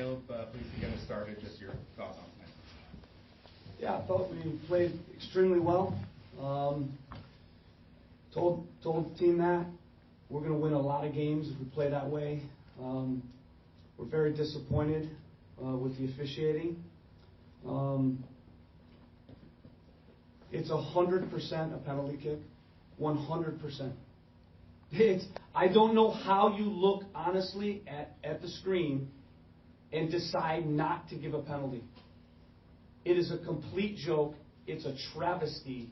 Caleb, please get us started. Just your thoughts on tonight. Yeah, I thought we played extremely well. Told the team that we're going to win a lot of games if we play that way. We're very disappointed with the officiating. It's 100% a penalty kick, 100%. I don't know how you look honestly at the screen and decide not to give a penalty. It is a complete joke. It's a travesty.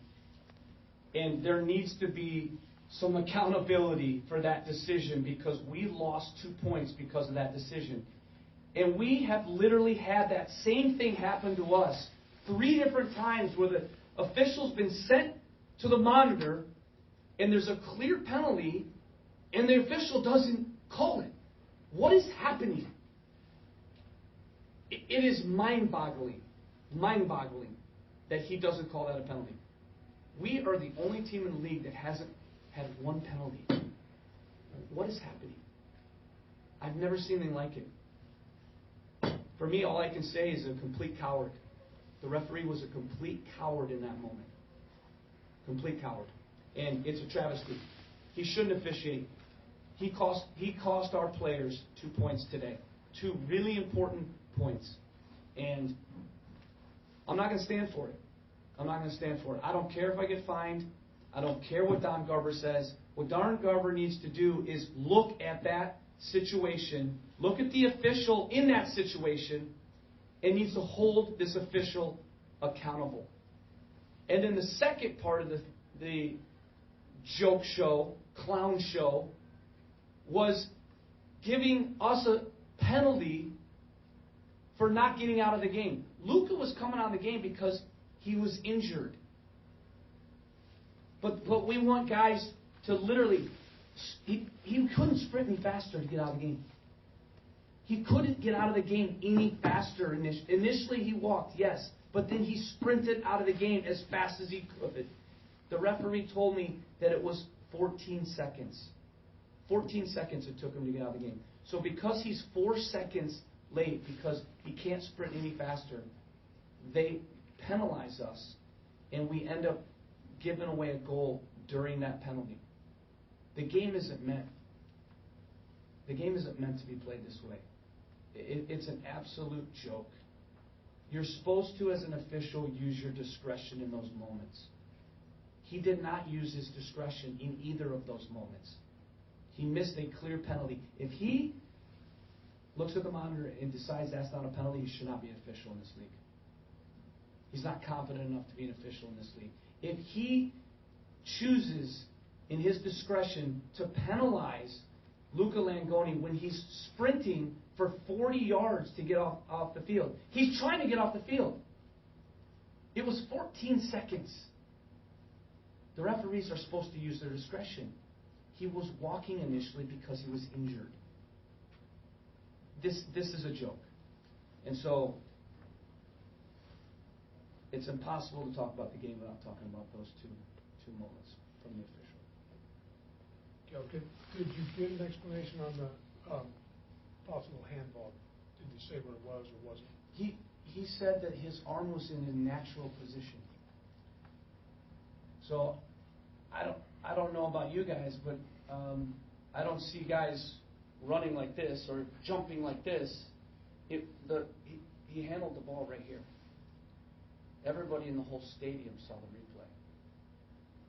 And there needs to be some accountability for that decision because we lost 2 points because of that decision. And we have literally had that same thing happen to us 3 different times where the official's been sent to the monitor and there's a clear penalty and the official doesn't call it. What is happening? It is mind-boggling that he doesn't call that a penalty. We are the only team in the league that hasn't had 1 penalty. What is happening? I've never seen anything like it. For me, all I can say is a complete coward. The referee was a complete coward in that moment. Complete coward. And it's a travesty. He shouldn't officiate. He cost our players 2 points today. 2 really important points. And I'm not going to stand for it. I'm not going to stand for it. I don't care if I get fined. I don't care what Don Garber says. What Don Garber needs to do is look at that situation, look at the official in that situation, and needs to hold this official accountable. And then the second part of the joke show, clown show, was giving us a penalty for not getting out of the game. Luka was coming out of the game because he was injured. But we want guys to literally... He couldn't sprint any faster to get out of the game. He couldn't get out of the game any faster. Initially he walked, yes. But then he sprinted out of the game as fast as he could. The referee told me that it was 14 seconds. 14 seconds it took him to get out of the game. So because he's 4 seconds late, because he can't sprint any faster, they penalize us, and we end up giving away a goal during that penalty. The game isn't meant to be played this way. It's an absolute joke. You're supposed to, as an official, use your discretion in those moments. He did not use his discretion in either of those moments. He missed a clear penalty. If he looks at the monitor and decides that's not a penalty, he should not be an official in this league. He's not competent enough to be an official in this league. If he chooses, in his discretion, to penalize Luka Langoni when he's sprinting for 40 yards to get off the field, he's trying to get off the field. It was 14 seconds. The referees are supposed to use their discretion. He was walking initially because he was injured. This is a joke. And so it's impossible to talk about the game without talking about those two moments from the official. Could you give an explanation on the possible handball? Did you say what it was or wasn't? He said that his arm was in a natural position. So I don't know about you guys, but I don't see guys running like this or jumping like this. He handled the ball right here. Everybody in the whole stadium saw the replay.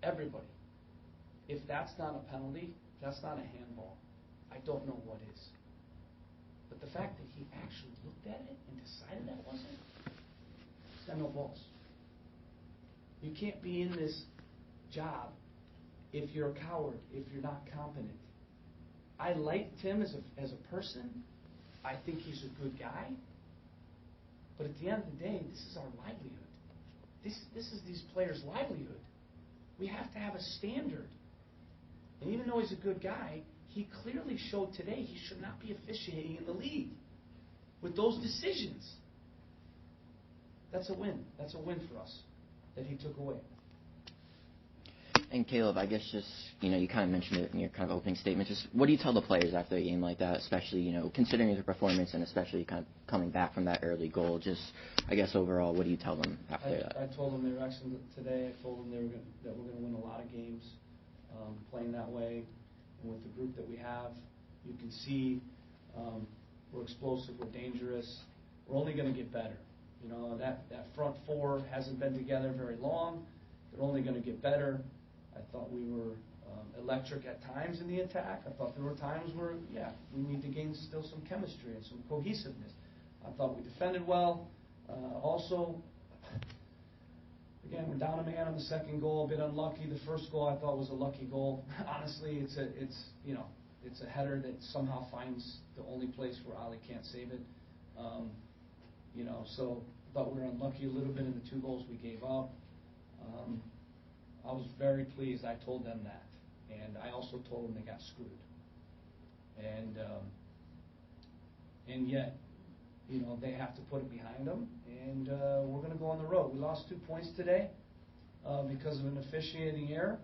Everybody. If that's not a penalty, that's not a handball, I don't know what is. But the fact that he actually looked at it and decided that wasn't, he's got no balls. You can't be in this job if you're a coward, if you're not competent. I like Tim as a person. I think he's a good guy. But at the end of the day, this is our livelihood. This is these players' livelihood. We have to have a standard. And even though he's a good guy, he clearly showed today he should not be officiating in the league with those decisions. That's a win. That's a win for us that he took away. And Caleb, I guess just, you kind of mentioned it in your kind of opening statement. Just what do you tell the players after a game like that, especially, considering their performance and especially kind of coming back from that early goal? Just, I guess, overall, what do you tell them after that? I told them they were excellent today. I told them that we're going to win a lot of games playing that way. And with the group that we have, you can see we're explosive, we're dangerous. We're only going to get better. That front four hasn't been together very long. They're only going to get better. I thought we were electric at times in the attack. I thought there were times where, we need to gain still some chemistry and some cohesiveness. I thought we defended well. Also, again, we're down a man on the second goal, a bit unlucky. The first goal I thought was a lucky goal. Honestly, it's a header that somehow finds the only place where Ali can't save it. So I thought we were unlucky a little bit in the 2 goals we gave up. I was very pleased. I told them that. And I also told them they got screwed. And yet, they have to put it behind them. And we're going to go on the road. We lost 2 points today because of an officiating error.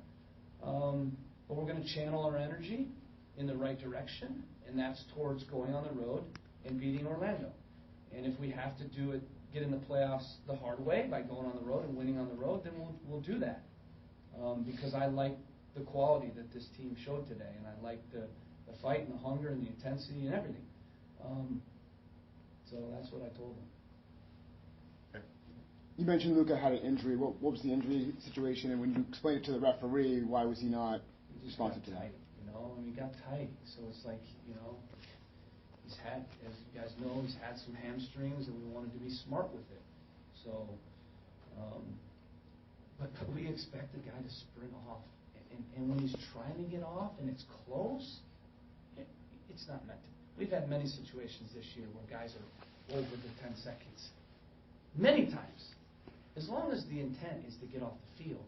But we're going to channel our energy in the right direction. And that's towards going on the road and beating Orlando. And if we have to do it, get in the playoffs the hard way by going on the road and winning on the road, then we'll do that. Because I like the quality that this team showed today, and I like the fight and the hunger and the intensity and everything. So that's what I told them. You mentioned Luka had an injury. What was the injury situation? And when you explained it to the referee, why was he not responsive to that? He got tight. So it's like, he's had, as you guys know, he's had some hamstrings, and we wanted to be smart with it. So, but we expect the guy to sprint off. And when he's trying to get off and it's close, it's not meant to. We've had many situations this year where guys are over the 10 seconds. Many times. As long as the intent is to get off the field,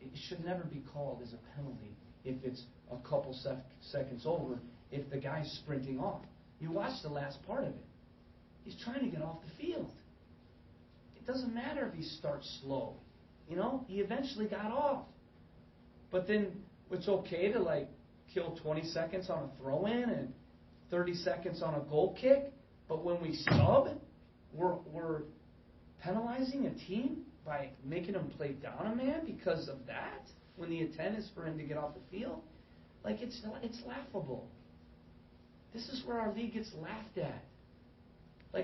it should never be called as a penalty if it's a couple seconds over, if the guy's sprinting off. You watch the last part of it. He's trying to get off the field. It doesn't matter if he starts slow. He eventually got off. But then it's okay to kill 20 seconds on a throw-in and 30 seconds on a goal kick. But when we sub, we're penalizing a team by making them play down a man because of that, when the intent is for him to get off the field. It's laughable. This is where our league gets laughed at.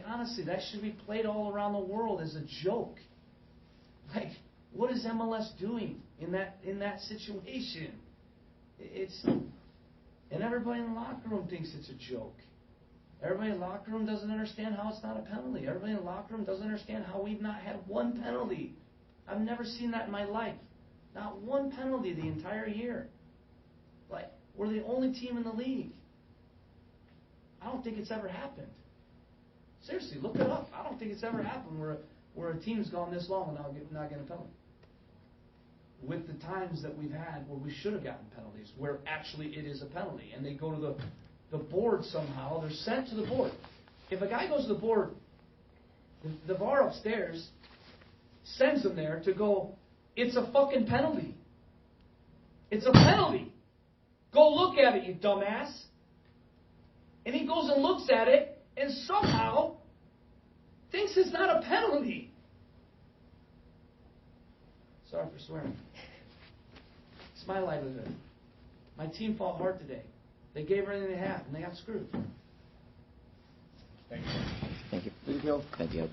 Honestly, that should be played all around the world as a joke. What is MLS doing in that situation? And everybody in the locker room thinks it's a joke. Everybody in the locker room doesn't understand how it's not a penalty. Everybody in the locker room doesn't understand how we've not had 1 penalty. I've never seen that in my life. Not 1 penalty the entire year. We're the only team in the league. I don't think it's ever happened. Seriously, look it up. I don't think it's ever happened where a team's gone this long and not getting a penalty. With the times that we've had where we should have gotten penalties, where actually it is a penalty, and they go to the board somehow, they're sent to the board. If a guy goes to the board, the VAR upstairs sends them there to go, it's a fucking penalty. It's a penalty. Go look at it, you dumbass. And he goes and looks at it, and somehow thinks it's not a penalty. Sorry for swearing. It's my livelihood. My team fought hard today. They gave everything they had, and they got screwed. Thank you. Thank you. Thank you. Thank you.